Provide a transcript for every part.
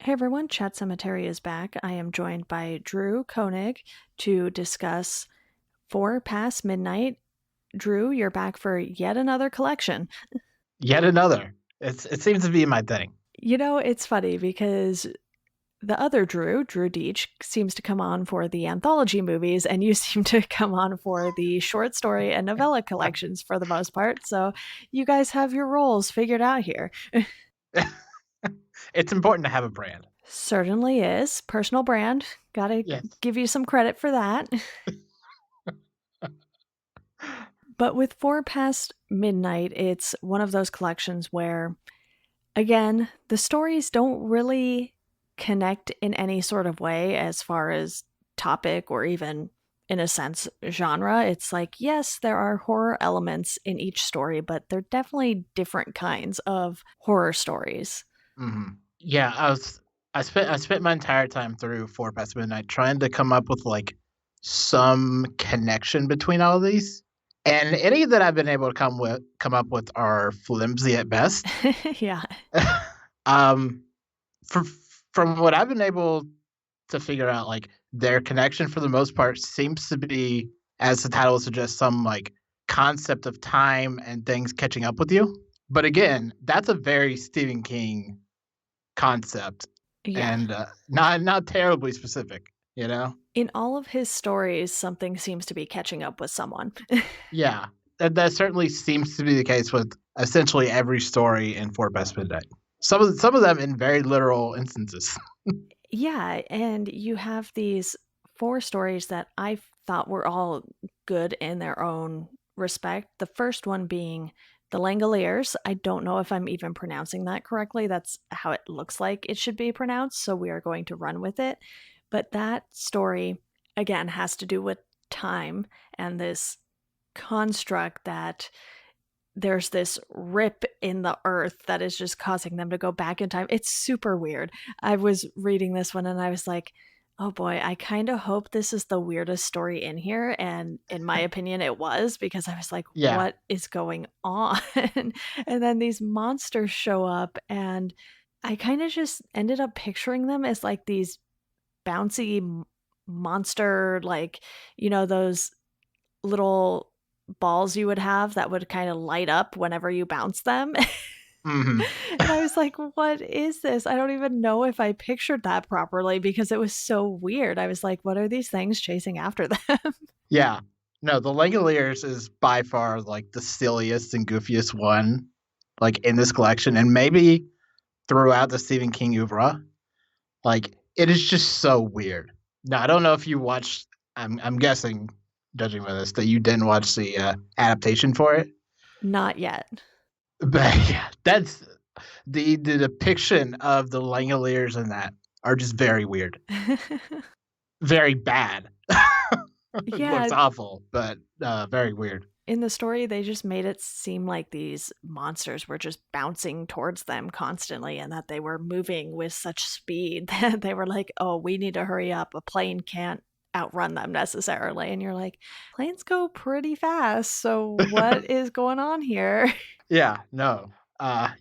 Hey everyone, Chat Sematary is back. I am joined by Drew Koenig to discuss Four Past Midnight. Drew, you're back for yet another collection. Yet another. It seems to be my thing. It's funny because the other Drew Deitch, seems to come on for the anthology movies, and you seem to come on for the short story and novella collections for the most part. So you guys have your roles figured out here. It's important to have a brand. Certainly is. Personal brand. Gotta Yes. give you some credit for that. But with Four Past Midnight, it's one of those collections where, again, the stories don't really connect in any sort of way as far as topic or even, in a sense, genre. It's like, yes, there are horror elements in each story, but they're definitely different kinds of horror stories. Yeah, I spent my entire time through Four Past Midnight trying to come up with like some connection between all of these. And any that I've been able to come up with are flimsy at best. Yeah. um for, from what I've been able to figure out, like their connection for the most part seems to be, as the title suggests, some like concept of time and things catching up with you. But again, that's a very Stephen King concept, Yeah. and not terribly specific. You know? In all of his stories, something seems to be catching up with someone. Yeah, that certainly seems to be the case with essentially every story in Fort Past Midnight. Some of them in very literal instances. Yeah, and you have these four stories that I thought were all good in their own respect. The first one being The Langoliers. I don't know if I'm even pronouncing that correctly. That's how it looks like it should be pronounced, so we are going to run with it. But that story, again, has to do with time and this construct that there's this rip in the earth that is just causing them to go back in time. It's super weird. I was reading this one and I was like, oh boy, I kind of hope this is the weirdest story in here. And in my opinion, it was, because I was like, Yeah. what is going on? And then these monsters show up, and I kind of just ended up picturing them as like these bouncy monster, like, those little balls you would have that would kind of light up whenever you bounce them. hmm And I was like, what is this? I don't even know if I pictured that properly because it was so weird. I was like, what are these things chasing after them? Yeah. No, the Langoliers is by far like the silliest and goofiest one, like in this collection, and maybe throughout the Stephen King oeuvre. Like it is just so weird. Now I don't know if you watched. I'm guessing, judging by this, that you didn't watch the adaptation for it. Not yet. But yeah, that's the depiction of the Langoliers in that are just very weird, very bad. It looks Yeah, awful, but very weird. in the story, they just made it seem like these monsters were just bouncing towards them constantly and that they were moving with such speed that they were like, oh, we need to hurry up. A plane can't outrun them necessarily. And you're like, planes go pretty fast. So what is going on here? Yeah, no.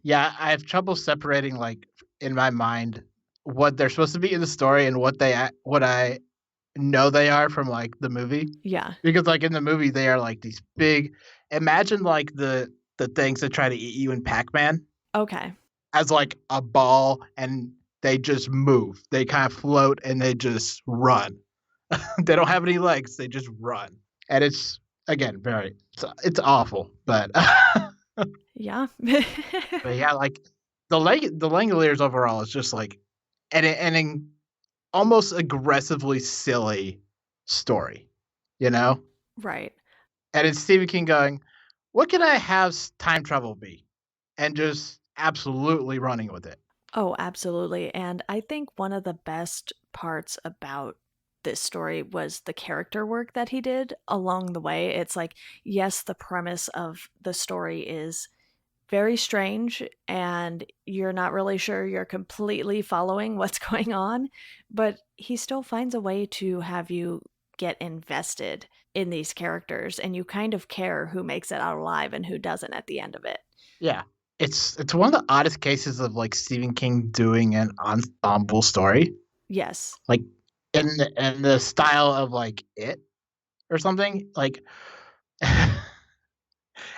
Yeah, I have trouble separating like in my mind what they're supposed to be in the story and what I know they are from like the movie. Yeah. Because like in the movie they are like these big, imagine like the things that try to eat you in Pac-Man Okay. as like a ball, and they just move. They kind of float and they just run. They don't have any legs, they just run. And it's again very it's awful, but Yeah. but yeah, like the Langoliers overall is just like an almost aggressively silly story, you know? Right. And it's Stephen King going, "What can I have time travel be?" And just absolutely running with it. Oh, absolutely. And I think one of the best parts about this story was the character work that he did along the way. It's like, yes, the premise of the story is very strange and you're not really sure you're completely following what's going on, but he still finds a way to have you get invested in these characters and you kind of care who makes it out alive and who doesn't at the end of it. Yeah. it's one of the oddest cases of like Stephen King doing an ensemble story, Yes. like in the style of like it or something. Like,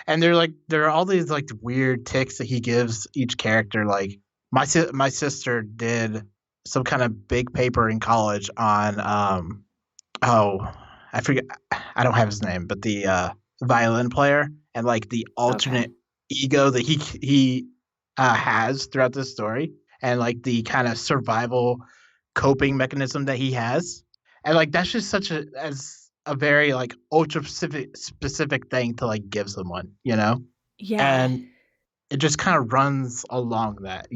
and there are all these like weird ticks that he gives each character. Like my sister did some kind of big paper in college on oh, I forget. I don't have his name, but the violin player and like the Okay. alternate ego that he has throughout this story, and like the kind of survival coping mechanism that he has, and like that's just such a very like ultra specific thing to like give someone, Yeah. and it just kind of runs along that.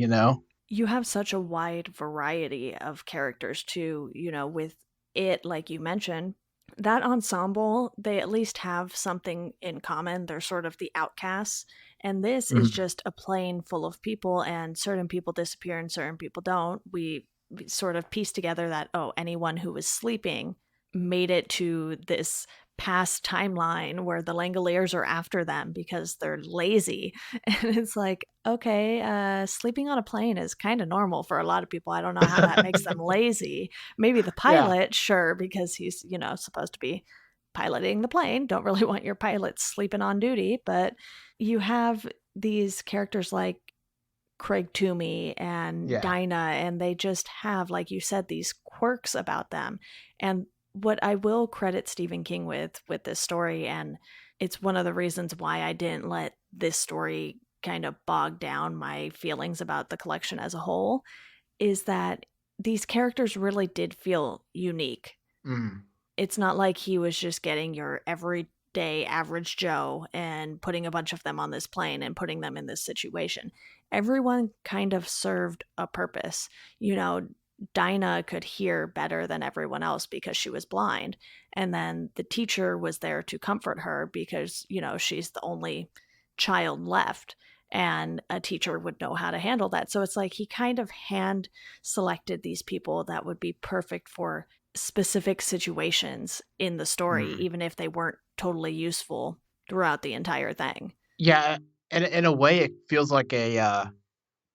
You have such a wide variety of characters too, with it, like you mentioned. That ensemble, they at least have something in common. They're sort of the outcasts. And this is Mhm. just a plane full of people, and certain people disappear and certain people don't. We sort of piece together that, oh, anyone who was sleeping made it to this past timeline where the Langoliers are after them because they're lazy. And it's like, okay, sleeping on a plane is kind of normal for a lot of people. I don't know how that makes them lazy. Maybe the Yeah. pilot, sure, because he's, supposed to be piloting the plane. Don't really want your pilots sleeping on duty. But you have these characters like Craig Toomey and Yeah. Dinah, and they just have, like you said, these quirks about them. And what I will credit Stephen King with this story, and it's one of the reasons why I didn't let this story kind of bog down my feelings about the collection as a whole, is that these characters really did feel unique. Mm. It's not like he was just getting your everyday average Joe and putting a bunch of them on this plane and putting them in this situation. Everyone kind of served a purpose. Dinah could hear better than everyone else because she was blind. And then the teacher was there to comfort her because, she's the only child left. And a teacher would know how to handle that. So it's like he kind of hand selected these people that would be perfect for specific situations in the story, Mm. even if they weren't totally useful throughout the entire thing. Yeah, and in a way, it feels like a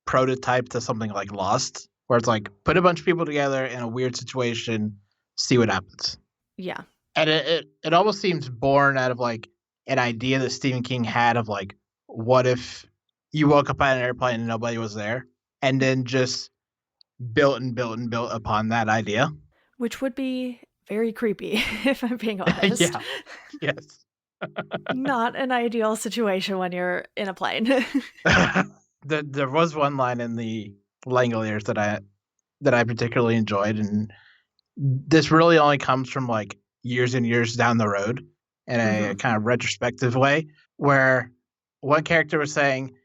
prototype to something like Lost, where it's like put a bunch of people together in a weird situation, see what happens. Yeah. And it almost seems born out of like an idea that Stephen King had of like, what if you woke up on an airplane and nobody was there, and then just built and built and built upon that idea. Which would be very creepy, if I'm being honest. Yeah. Yes. Not an ideal situation when you're in a plane. There was one line in the Langoliers that I particularly enjoyed, and this really only comes from like years and years down the road in a Hmm. kind of retrospective way, where one character was saying,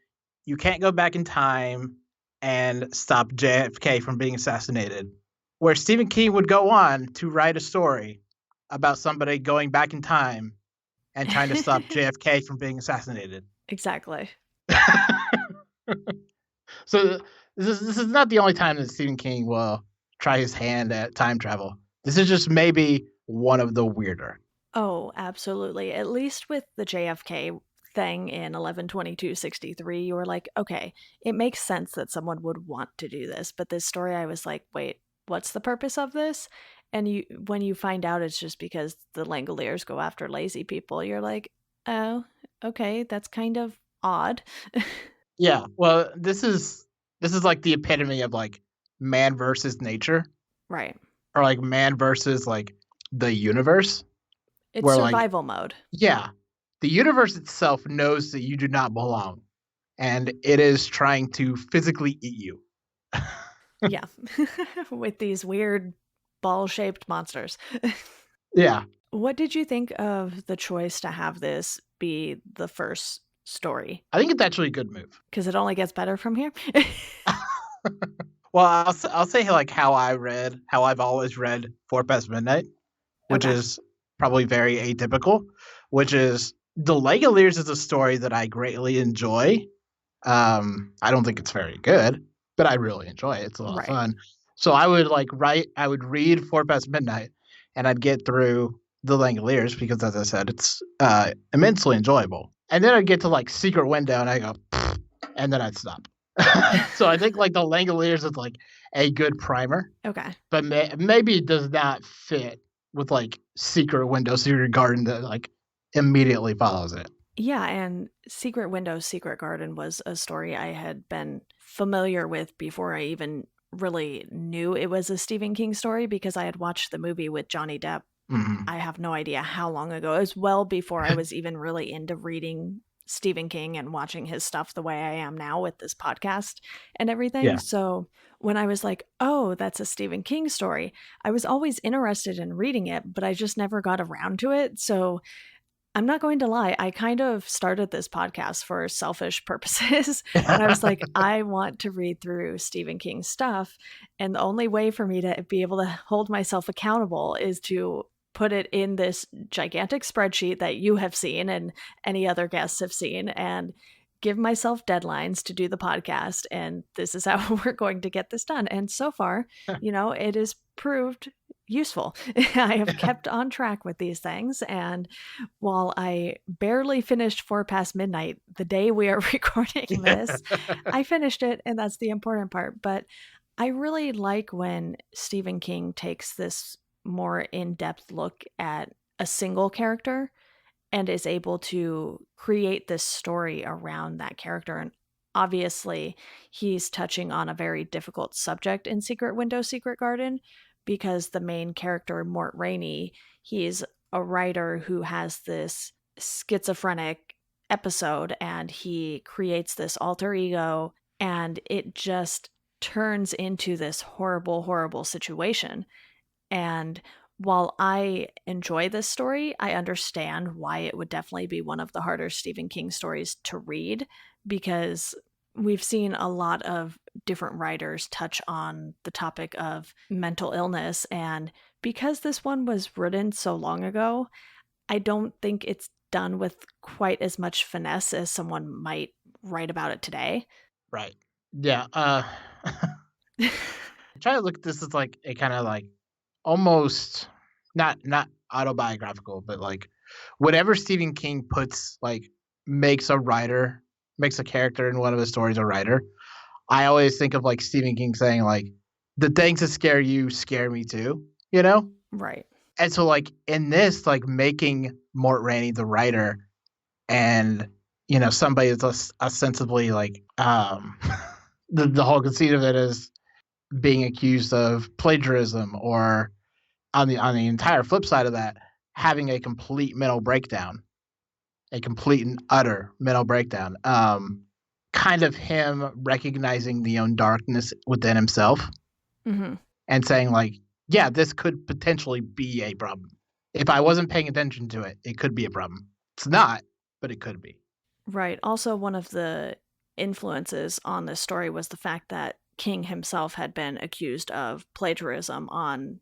"You can't go back in time and stop JFK from being assassinated." Where Stephen King would go on to write a story about somebody going back in time and trying to stop JFK from being assassinated. Exactly. So this is not the only time that Stephen King will try his hand at time travel. This is just maybe one of the weirder. Oh, absolutely. At least with the JFK thing in 11/22/63, you were like, okay, it makes sense that someone would want to do this. But this story, I was like, wait, what's the purpose of this? And when you find out it's just because the Langoliers go after lazy people, you're like, oh, okay, that's kind of odd. Yeah, well, this is like the epitome of like man versus nature, Right. or like man versus like the universe, It's where like survival mode. yeah, the universe itself knows that you do not belong, and it is trying to physically eat you. Yeah. With these weird ball shaped monsters. Yeah, What did you think of the choice to have this be the first story? I think it's actually a good move. Because it only gets better from here? Well, I'll say like how I've always read Four Past Midnight, which Okay. is probably very atypical. Which is the Legoliers is a story that I greatly enjoy. I don't think it's very good, but I really enjoy it. It's a lot of Right. fun. So I would read Four Past Midnight, and I'd get through the Langoliers because, as I said, it's immensely enjoyable. And then I'd get to like Secret Window, and I go, and then I'd stop. So I think like the Langoliers is like a good primer, Okay. but maybe it does not fit with like Secret Window, Secret Garden that like immediately follows it. Yeah, and Secret Window, Secret Garden was a story I had been familiar with before I even really knew it was a Stephen King story because I had watched the movie with Johnny Depp. Mm-hmm. I have no idea how long ago. It was well before I was even really into reading Stephen King and watching his stuff the way I am now with this podcast and everything. Yeah. So when I was like, oh, that's a Stephen King story, I was always interested in reading it, but I just never got around to it. So I'm not going to lie. I kind of started this podcast for selfish purposes. And I was like, I want to read through Stephen King's stuff. And the only way for me to be able to hold myself accountable is to put it in this gigantic spreadsheet that you have seen and any other guests have seen and give myself deadlines to do the podcast. And this is how we're going to get this done. And so far, it has proved useful. I have kept on track with these things. And while I barely finished 4 past midnight the day we are recording this, I finished it, and that's the important part. But I really like when Stephen King takes this more in depth look at a single character and is able to create this story around that character. And obviously, he's touching on a very difficult subject in Secret Window, Secret Garden, because the main character, Mort Rainey, he's a writer who has this schizophrenic episode and he creates this alter ego, and it just turns into this horrible, horrible situation. And while I enjoy this story, I understand why it would definitely be one of the harder Stephen King stories to read because we've seen a lot of different writers touch on the topic of mental illness. And because this one was written so long ago, I don't think it's done with quite as much finesse as someone might write about it today. Right. Yeah. Try to look at this as like a kind of like almost not autobiographical, but like whatever Stephen King puts like makes a writer, makes a character in one of his stories a writer. I always think of like Stephen King saying like the things that scare you scare me too, you know? Right. And so like in this, like making Mort Rainey the writer and somebody that's ostensibly like the whole conceit of it is being accused of plagiarism or on the entire flip side of that, having a complete mental breakdown, a complete and utter mental breakdown. Kind of him recognizing the own darkness within himself Mm-hmm. and saying like, yeah, this could potentially be a problem. If I wasn't paying attention to it, it could be a problem. It's not, but it could be. Right. Also, one of the influences on this story was the fact that King himself had been accused of plagiarism on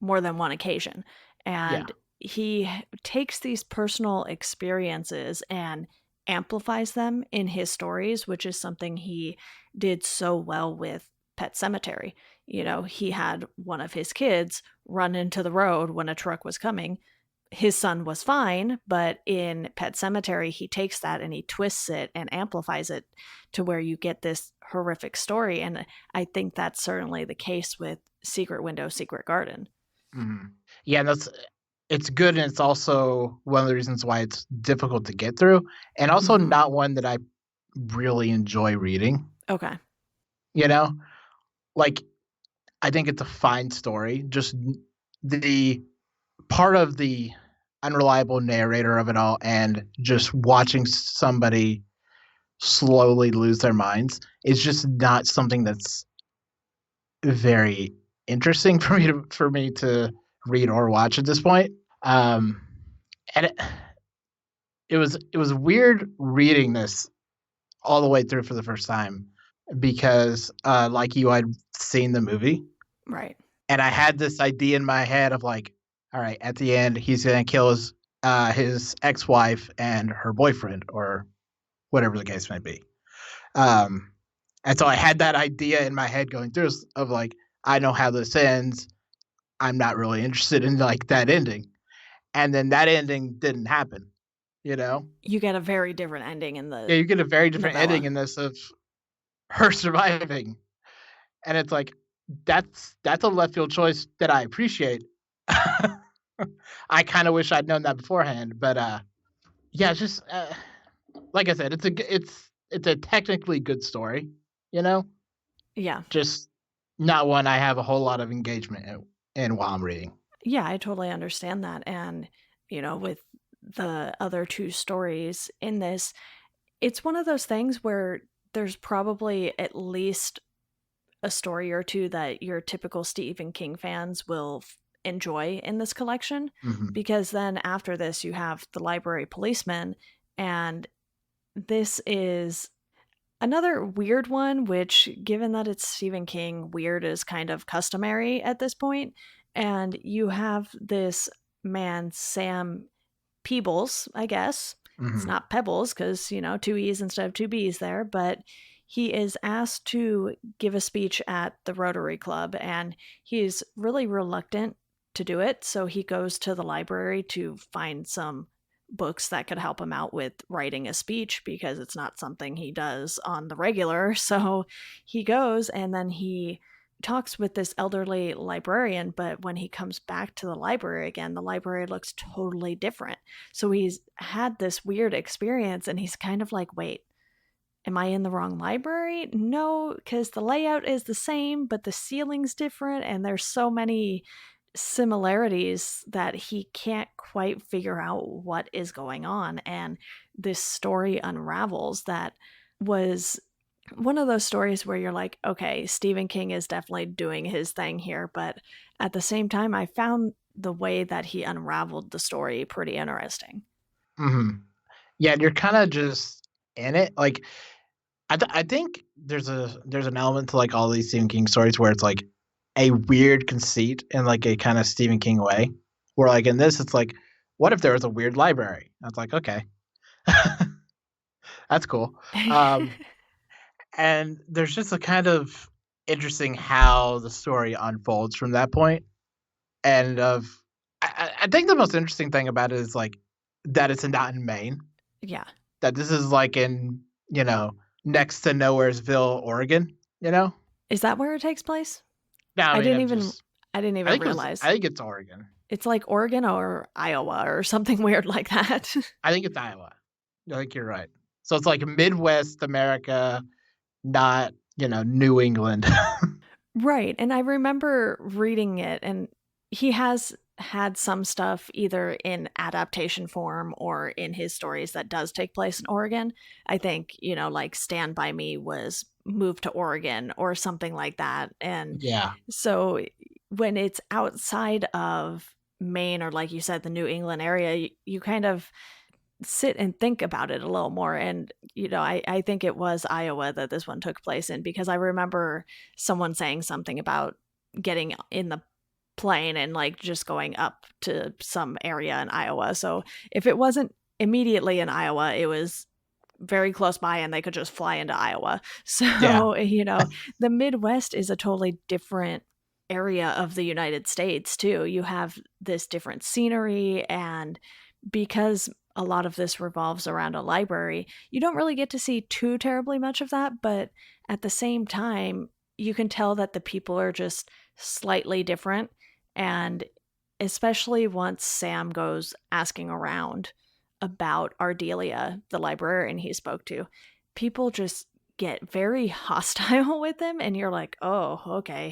more than one occasion. Yeah. And he takes these personal experiences and amplifies them in his stories, which is something he did so well with Pet Cemetery. He had one of his kids run into the road when a truck was coming. His son was fine, but in Pet Cemetery, he takes that and he twists it and amplifies it to where you get this horrific story. And I think that's certainly the case with Secret Window, Secret Garden. Mhm. Yeah, and it's good, and it's also one of the reasons why it's difficult to get through, and also Mm-hmm. not one that I really enjoy reading. Okay. You know, like I think it's a fine story. Just the part of the unreliable narrator of it all, and just watching somebody slowly lose their minds is just not something that's very interesting for me to read or watch at this point. Um, and it was weird reading this all the way through for the first time because like you I'd seen the movie Right. and I had this idea in my head of like, all right, at the end he's gonna kill his ex-wife and her boyfriend or whatever the case may be. Um, and so I had that idea in my head going through of like, I know how this ends. I'm not really interested in like that ending. And then that ending didn't happen. you know? You get a very different ending in Yeah, the you get a very different ending novella. in this of her surviving, and it's like that's a left field choice that I appreciate. I kind of wish I'd known that beforehand, but yeah, it's just like I said, it's a technically good story, you know, Yeah. just not one I have a whole lot of engagement in while I'm reading. Yeah, I totally understand that. And, with the other two stories in this, it's one of those things where there's probably at least a story or two that your typical Stephen King fans will enjoy in this collection. Hmm. Because then after this, you have The Library Policeman, and this is another weird one, which, given that it's Stephen King, weird is kind of customary at this point. And you have this man, Sam Peebles, I guess. It's Hmm. not Pebbles because, two E's instead of two B's there, but he is asked to give a speech at the Rotary Club and he's really reluctant to do it. So he goes to the library to find some books that could help him out with writing a speech because it's not something he does on the regular. So he goes and then he talks with this elderly librarian, but when he comes back to the library again, the library looks totally different. So he's had this weird experience and he's kind of like, wait, am I in the wrong library? No, because the layout is the same, but the ceiling's different and there's so many similarities that he can't quite figure out what is going on. And this story unravels that was one of those stories where you're like, okay, Stephen King is definitely doing his thing here. But at the same time, I found the way that he unraveled the story pretty interesting. Hmm. Yeah, and you're kind of just in it. Like I think there's an element to like all these Stephen King stories where it's like a weird conceit in like a kind of Stephen King way. Where like in this, it's like, what if there was a weird library? I was like, okay, that's cool. Um, and there's just a kind of interesting how the story unfolds from that point. And I think the most interesting thing about it is like that it's not in Maine. Yeah. That this is like in next to Nowheresville, Oregon. You know, Is that where it takes place? no, I I mean didn't I'm even just I didn't I even think it was realize. I think it's Oregon. It's like Oregon or Iowa or something weird like that. I think it's Iowa. I think you're right. So it's like Midwest America, not New England. Right. And I remember reading it, and he has had some stuff either in adaptation form or in his stories that does take place in Oregon. I think, like Stand By Me was moved to Oregon or something like that. And Yeah. so when it's outside of Maine or, like you said, the New England area, you kind of sit and think about it a little more. And, I think it was Iowa that this one took place in because I remember someone saying something about getting in the plane and like just going up to some area in Iowa. So if it wasn't immediately in Iowa, it was very close by and they could just fly into Iowa. Yeah. So, the Midwest is a totally different area of the United States, too. You have this different scenery, and because a lot of this revolves around a library, you don't really get to see too terribly much of that, but at the same time, you can tell that the people are just slightly different. And especially once Sam goes asking around about Ardelia, the librarian he spoke to, people just get very hostile with him. And you're like, oh, okay,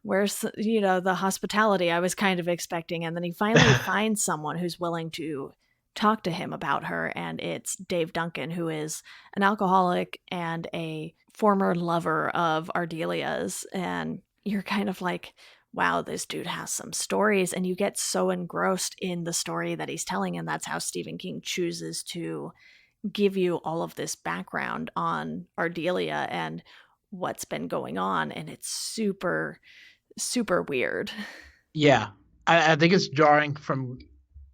where's, the hospitality I was kind of expecting. And then he finally finds someone who's willing to talk to him about her. And it's Dave Duncan, who is an alcoholic and a former lover of Ardelia's. And you're kind of like, wow, this dude has some stories. And you get so engrossed in the story that he's telling. And that's how Stephen King chooses to give you all of this background on Ardelia and what's been going on. And it's super, super weird. Yeah. I think it's jarring from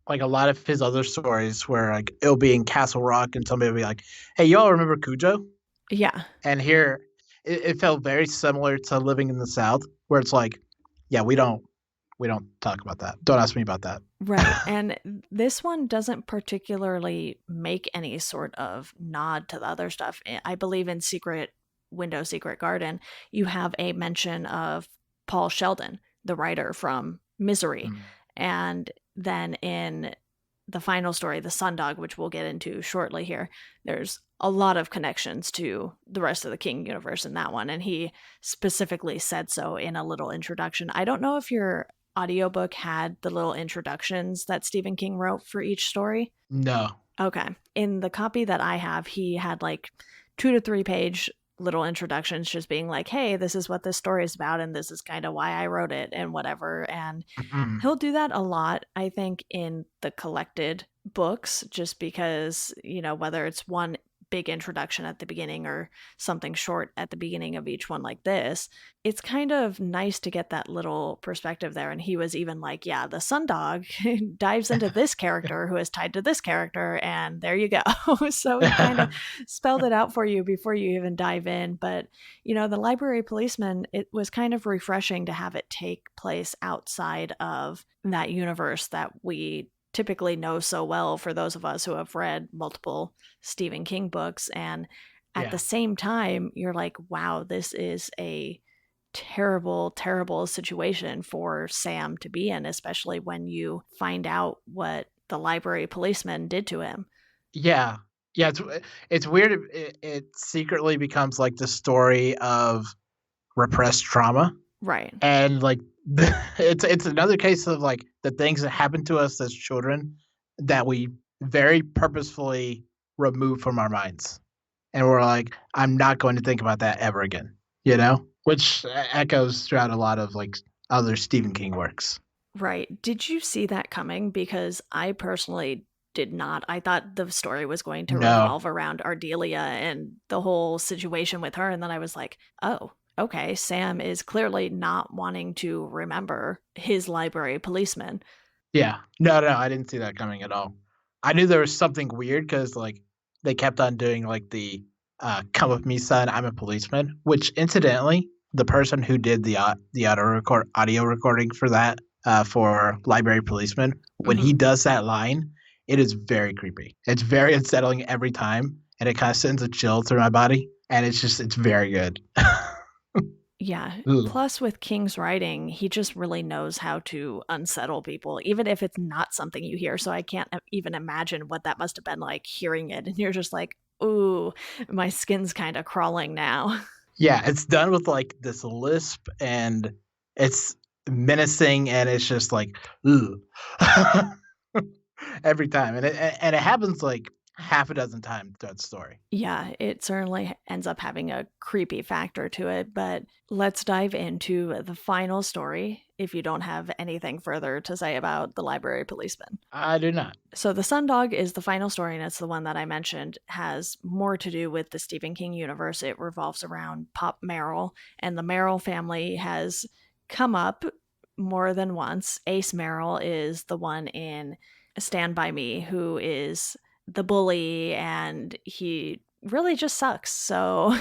like a lot of his other stories where like it'll be in Castle Rock and somebody will be like, "Hey, y'all remember Cujo?" Yeah. And here it felt very similar to Living in the South, where it's like, yeah, we don't. We don't talk about that. Don't ask me about that. Right. And this one doesn't particularly make any sort of nod to the other stuff. I believe in Secret Window, Secret Garden, you have a mention of Paul Sheldon, the writer from Misery. Mm. And then in the final story, The Sundog, which we'll get into shortly here, there's a lot of connections to the rest of the King universe in that one. And he specifically said so in a little introduction. I don't know if your audiobook had the little introductions that Stephen King wrote for each story. No. Okay. In the copy that I have, he had like 2 to 3 page little introductions just being like, hey, this is what this story is about, and this is kind of why I wrote it, and whatever. And Mm-mm. he'll do that a lot, I think, in the collected books, just because, whether it's one big introduction at the beginning or something short at the beginning of each one like this, it's kind of nice to get that little perspective there. And he was even like, yeah, the Sundog dives into this character who is tied to this character, and there you go. So he kind of spelled it out for you before you even dive in. But, the library policeman, it was kind of refreshing to have it take place outside of that universe that we typically know so well for those of us who have read multiple Stephen King books. And at the Yeah. same time, you're like, wow, this is a terrible, terrible situation for Sam to be in, especially when you find out what the library policeman did to him. Yeah. Yeah, it's weird. It secretly becomes like the story of repressed trauma, Right. and like it's another case of like the things that happen to us as children that we very purposefully remove from our minds, and we're like, I'm not going to think about that ever again. Which echoes throughout a lot of like other Stephen King works. Right. Did you see that coming? Because I personally did not. I thought the story was going to No. revolve around Ardelia and the whole situation with her. And then I was like, oh, okay. Sam is clearly not wanting to remember his library policeman. Yeah. No, no, I didn't see that coming at all. I knew there was something weird because like they kept on doing like the "Come with me, son. I'm a policeman," which incidentally, the person who did the audio recording for that for Library Policeman, when he Hmm. does that line, it is very creepy. It's very unsettling every time, and it kind of sends a chill through my body, and it's very good. Yeah. Ooh. Plus, with King's writing, he just really knows how to unsettle people, even if it's not something you hear. So I can't even imagine what that must have been like hearing it. And you're just like, ooh, my skin's kind of crawling now. Yeah, it's done with like this lisp, and it's menacing, and it's just like, ooh. Every time, and it happens like half a dozen times throughout the story. Yeah, it certainly ends up having a creepy factor to it. But let's dive into the final story if you don't have anything further to say about the library policeman. I do not. So the Sundog is the final story, and it's the one that I mentioned has more to do with the Stephen King universe. It revolves around Pop Merrill, and the Merrill family has come up more than once. Ace Merrill is the one in Stand By Me who is the bully, and he really just sucks. So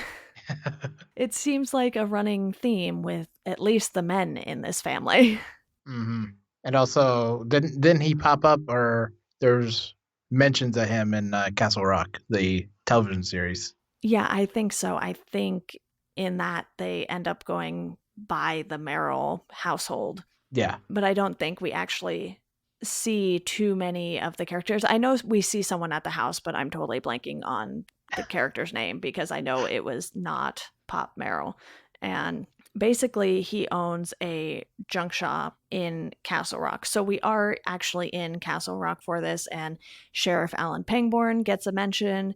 it seems like a running theme with at least the men in this family. Hmm. And also, didn't he pop up, or there's mentions of him in Castle Rock, the television series? Yeah, I think so. I think in that they end up going by the Merrill household, Yeah, but I don't think we actually see too many of the characters. I know we see someone at the house, but I'm totally blanking on the character's name because I know it was not Pop Merrill. And basically, he owns a junk shop in Castle Rock. So we are actually in Castle Rock for this, and Sheriff Alan Pangborn gets a mention,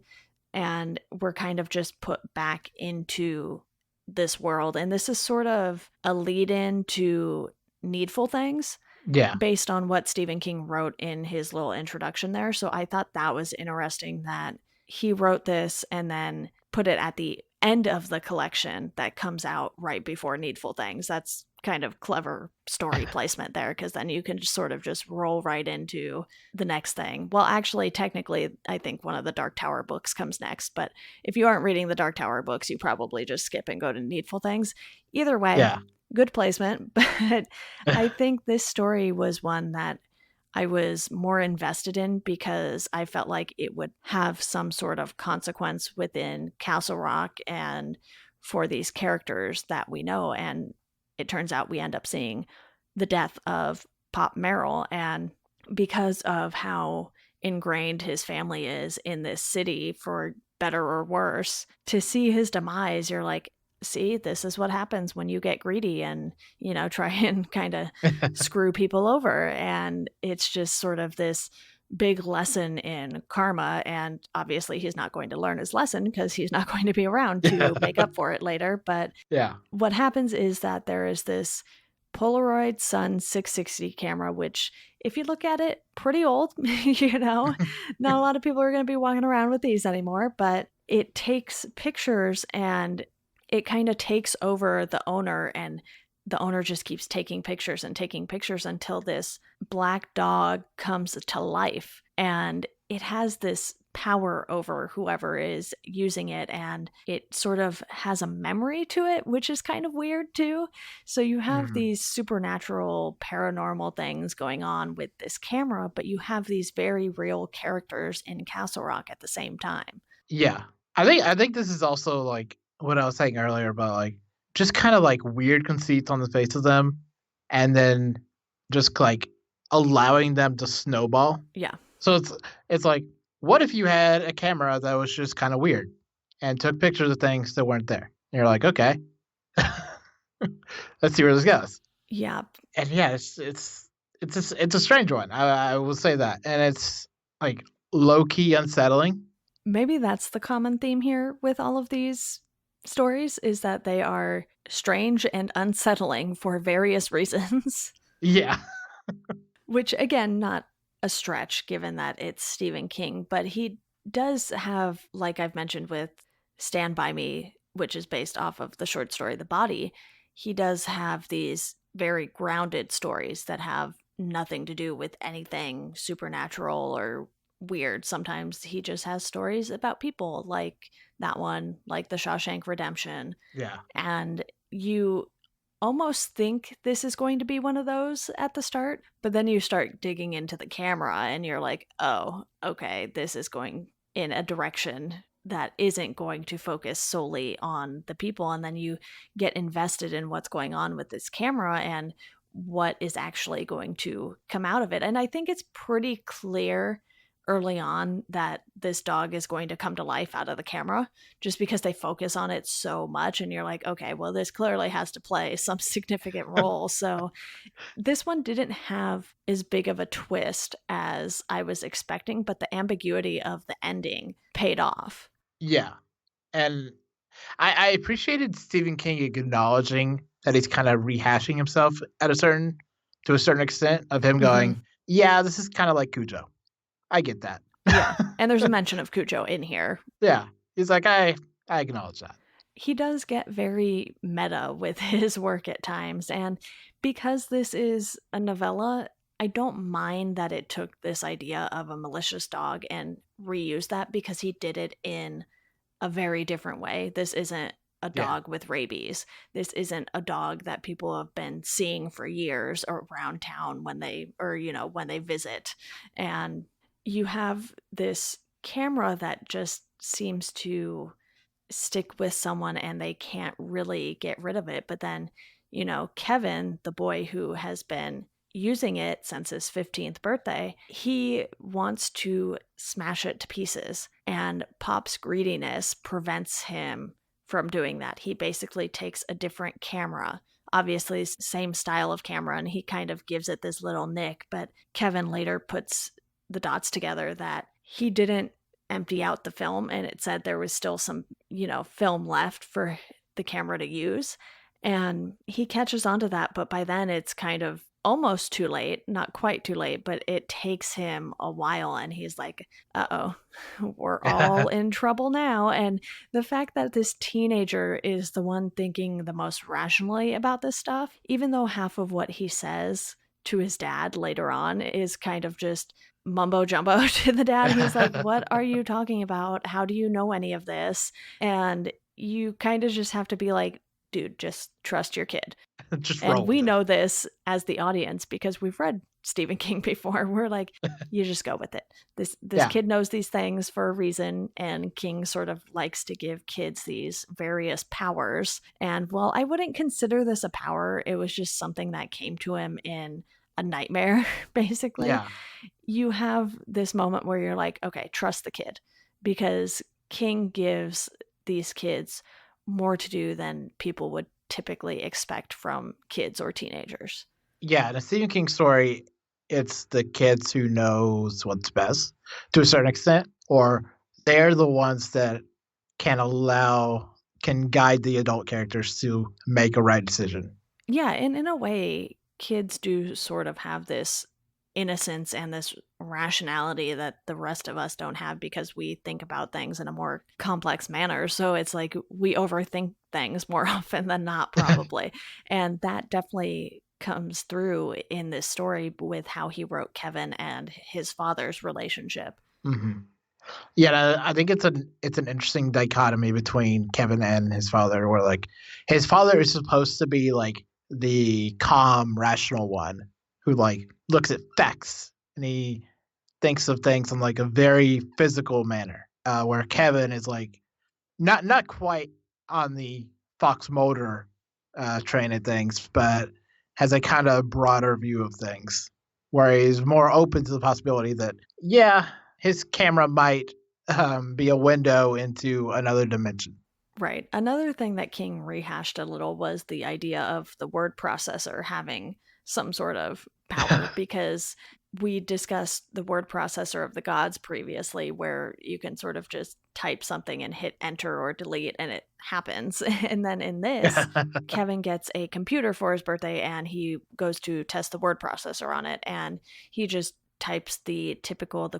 and we're kind of just put back into this world. And this is sort of a lead in to Needful Things yeah, based on what Stephen King wrote in his little introduction there. So I thought that was interesting that he wrote this and then put it at the end of the collection that comes out right before Needful Things. That's kind of clever story placement there, because then you can just sort of just roll right into the next thing. Well, actually, technically, I think one of the Dark Tower books comes next, but if you aren't reading the Dark Tower books, you probably just skip and go to Needful Things. Either way, yeah. good placement, but I think this story was one that I was more invested in because I felt like it would have some sort of consequence within Castle Rock and for these characters that we know. And it turns out we end up seeing the death of Pop Merrill. And because of how ingrained his family is in this city, for better or worse, to see his demise, you're like, see, this is what happens when you get greedy and, try and kind of screw people over. And it's just sort of this big lesson in karma. And obviously, he's not going to learn his lesson because he's not going to be around to make up for it later. But Yeah. what happens is that there is this Polaroid Sun 660 camera, which, if you look at it, pretty old, not a lot of people are going to be walking around with these anymore, but it takes pictures and it kind of takes over the owner, and the owner just keeps taking pictures until this black dog comes to life, and it has this power over whoever is using it, and it sort of has a memory to it, which is kind of weird too. So you have Mhm. these supernatural paranormal things going on with this camera, but you have these very real characters in Castle Rock at the same time. Yeah. I think this is also, like, what I was saying earlier about, like, just kinda, like, weird conceits on the face of them, and then just, like, allowing them to snowball. Yeah. So it's like, what if you had a camera that was just kinda weird and took pictures of things that weren't there? And you're like, "Okay. Let's see where this goes." Yeah. And yeah, it's a strange one. I will say that, and it's, like, low key unsettling. Maybe that's the common theme here with all of these stories, is that they are strange and unsettling for various reasons. Yeah. Which, again, not a stretch given that it's Stephen King, but he does have, like I've mentioned with Stand By Me, which is based off of the short story The Body, he does have these very grounded stories that have nothing to do with anything supernatural or weird. Sometimes he just has stories about people, like that one, like The Shawshank Redemption, Yeah. and you almost think this is going to be one of those at the start, but then you start digging into the camera and you're like, oh, okay, this is going in a direction that isn't going to focus solely on the people. And then you get invested in what's going on with this camera and what is actually going to come out of it. And I think it's pretty clear early on that this dog is going to come to life out of the camera, just because they focus on it so much, and you're like, okay, well, this clearly has to play some significant role. So this one didn't have as big of a twist as I was expecting, but the ambiguity of the ending paid off. Yeah. And I appreciated Stephen King acknowledging that he's kinda rehashing himself at a certain to a certain extent of him Hmm. going, "Yeah, this is kinda like Cujo. I get that." Yeah, and there's a mention of Cujo in here. Yeah. He's like, I acknowledge that." He does get very meta with his work at times, and because this is a novella, I don't mind that it took this idea of a malicious dog and reused that, because he did it in a very different way. This isn't a Yeah. dog with rabies. This isn't a dog that people have been seeing for years around town when when they visit. And you have this camera that just seems to stick with someone and they can't really get rid of it. But then, Kevin, the boy who has been using it since his 15th birthday, he wants to smash it to pieces. And Pop's greediness prevents him from doing that. He basically takes a different camera, obviously, same style of camera, and he kind of gives it this little nick. But Kevin later puts the dots together that he didn't empty out the film, and it said there was still some, film left for the camera to use. And he catches on to that, but by then it's kind of almost too late, not quite too late, but it takes him a while, and he's like, uh-oh, we're all in trouble now. And the fact that this teenager is the one thinking the most rationally about this stuff, even though half of what he says to his dad later on is kind of just mumbo jumbo to the dad. He's like, what are you talking about? How do you know any of this? And you kind of just have to be like, dude, just trust your kid. Just And roll with we it. know this as the audience because we've read Stephen King before. We're like, you just go with it. This Yeah. kid knows these things for a reason, and King sort of likes to give kids these various powers. And well, I wouldn't consider this a power. It was just something that came to him in a nightmare, basically. Yeah. You have this moment where you're like, okay, trust the kid, because King gives these kids more to do than people would typically expect from kids or teenagers. Yeah, in a Stephen King story, it's the kids who knows what's best to a certain extent, or they're the ones that can guide the adult characters to make a right decision. Yeah, and in a way, kids do sort of have this innocence and this rationality that the rest of us don't have because we think about things in a more complex manner. So it's like we overthink things more often than not, probably. And that definitely comes through in this story with how he wrote Kevin and his father's relationship. Mhm. Yeah, I think it's an interesting dichotomy between Kevin and his father, where like his father is supposed to be like the calm, rational one who like looks at facts and he thinks of things in like a very physical manner. Where Kevin is like not quite on the Fox Motor train of things, but has a kind of broader view of things, where he's more open to the possibility that yeah, his camera might be a window into another dimension. Right. Another thing that King rehashed a little was the idea of the word processor having some sort of power, because we discussed the word processor of the gods previously, where you can sort of just type something and hit enter or delete and it happens. And then in this, Kevin gets a computer for his birthday and he goes to test the word processor on it, and he just types the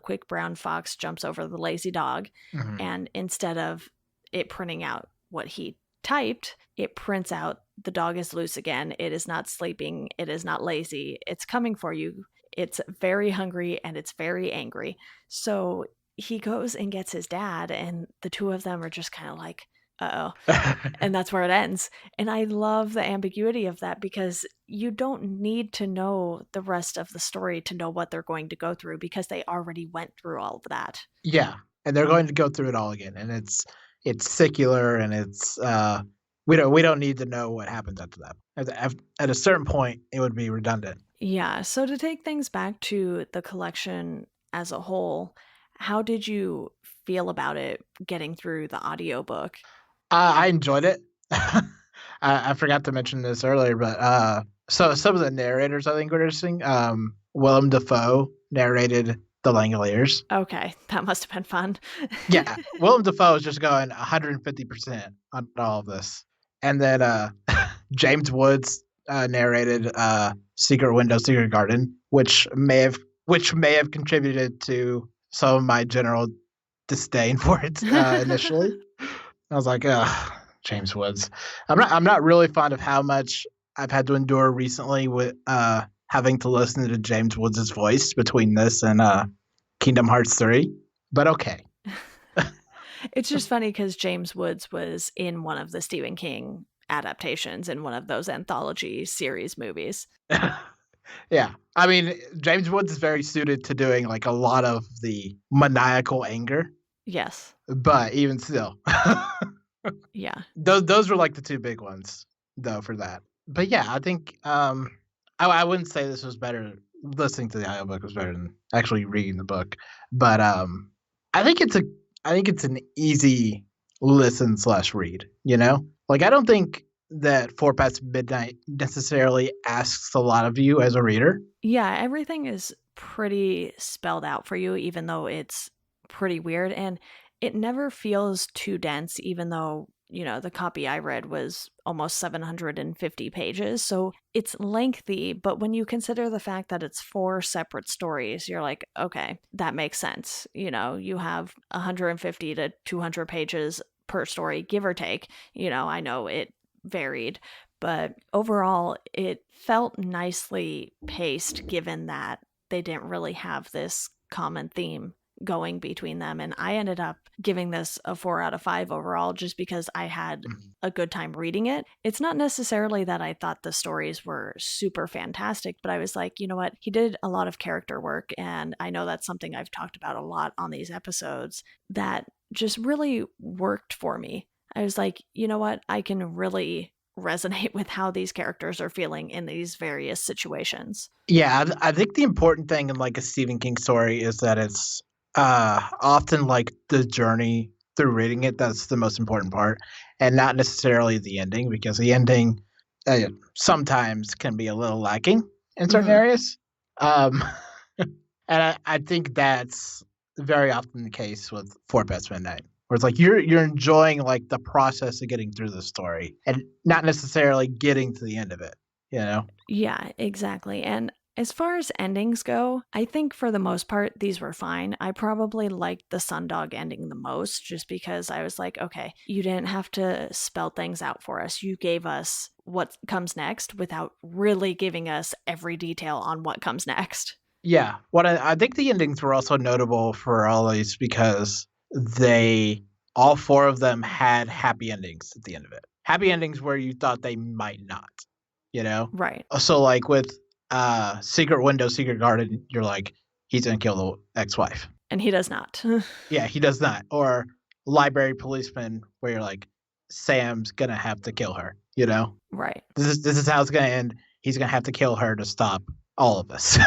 quick brown fox jumps over the lazy dog, Mhm. and instead of it printing out what he typed, it prints out the dog is loose again. It is not sleeping. It is not lazy. It's coming for you. It's very hungry and it's very angry. So he goes and gets his dad, and the two of them are just kind of like, uh oh. And that's where it ends. And I love the ambiguity of that, because you don't need to know the rest of the story to know what they're going to go through, because they already went through all of that. Yeah, and they're going to go through it all again, and it's secular, and it's we don't need to know what happens after that. At a certain point, it would be redundant. Yeah. So to take things back to the collection as a whole, how did you feel about it getting through the audiobook? I enjoyed it. I forgot to mention this earlier, but so some of the narrators I think were interesting. Willem Dafoe narrated the Langoliers. Okay, that must have been fun. Yeah, Willem Dafoe is just going 150% on all of this, and then James Woods narrated Secret Window, Secret Garden, which may have contributed to some of my general disdain for it initially. I was like, ugh, James Woods. I'm not really fond of how much I've had to endure recently with having to listen to James Woods' voice between this and Kingdom Hearts 3. But okay. It's just funny because James Woods was in one of the Stephen King adaptations in one of those anthology series movies. Yeah. I mean, James Woods is very suited to doing like a lot of the maniacal anger, Yes. but even still. Yeah. Those were like the two big ones though for that. But yeah, I think I wouldn't say this was better. Listening to the audiobook was better than actually reading the book. But I think it's a I think it's an easy listen slash read, you know? Like I don't think that Four Past Midnight necessarily asks a lot of you as a reader. Yeah, everything is pretty spelled out for you, even though it's pretty weird. And it never feels too dense, even though, the copy I read was almost 750 pages. So it's lengthy, but when you consider the fact that it's four separate stories, you're like, okay, that makes sense. You have 150 to 200 pages per story, give or take. I know it varied, but overall, it felt nicely paced given that they didn't really have this common theme going between them. And I ended up giving this a 4 out of 5 overall just because I had Mhm. a good time reading it. It's not necessarily that I thought the stories were super fantastic, but I was like, you know what? He did a lot of character work. And I know that's something I've talked about a lot on these episodes that just really worked for me. I was like, you know what? I can really resonate with how these characters are feeling in these various situations. Yeah, I think the important thing in like a Stephen King story is that it's often like the journey through reading it that's the most important part, and not necessarily the ending because the ending uh, sometimes can be a little lacking in certain Hmm. areas. Um, and I think that's very often the case with Fort Past Midnight, where it's like you're enjoying like the process of getting through the story and not necessarily getting to the end of it. You know? Yeah, exactly. And as far as endings go, I think for the most part, these were fine. I probably liked the Sundog ending the most just because I was like, okay, you didn't have to spell things out for us. You gave us what comes next without really giving us every detail on what comes next. Yeah. What I think the endings were also notable for all these because they all four of them had happy endings at the end of it. Happy endings where you thought they might not, you know? Right. So like with Secret Window, Secret Garden, you're like, he's gonna kill the ex-wife. And he does not. Yeah, he does not. Or Library Policeman, where you're like, Sam's gonna have to kill her, you know? Right. This is how it's gonna end. He's gonna have to kill her to stop all of us.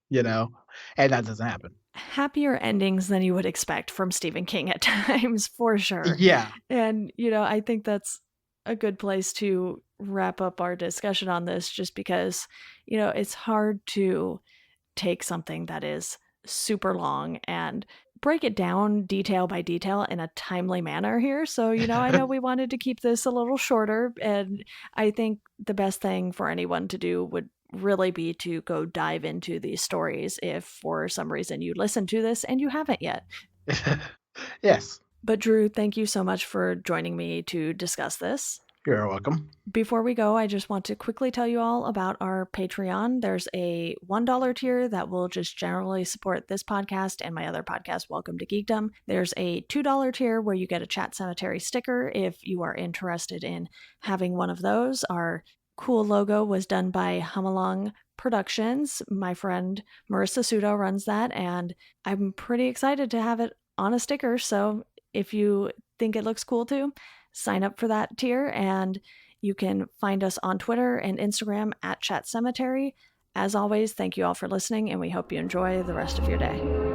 You know? And that doesn't happen. Happier endings than you would expect from Stephen King at times, for sure. Yeah. And, I think that's a good place to wrap up our discussion on this just because, it's hard to take something that is super long and break it down detail by detail in a timely manner here. So, I know we wanted to keep this a little shorter, and I think the best thing for anyone to do would really be to go dive into these stories if for some reason you listen to this and you haven't yet. Yes. But Drew, thank you so much for joining me to discuss this. You're welcome. Before we go, I just want to quickly tell you all about our Patreon. There's a $1 tier that will just generally support this podcast and my other podcast, Welcome to Geekdom. There's a $2 tier where you get a Chat Cemetery sticker if you are interested in having one of those. Our cool logo was done by Humalong Productions. My friend Marissa Sudo runs that, and I'm pretty excited to have it on a sticker. So if you think it looks cool too, sign up for that tier, and you can find us on Twitter and Instagram at Chat Cemetery. As always, thank you all for listening, and we hope you enjoy the rest of your day.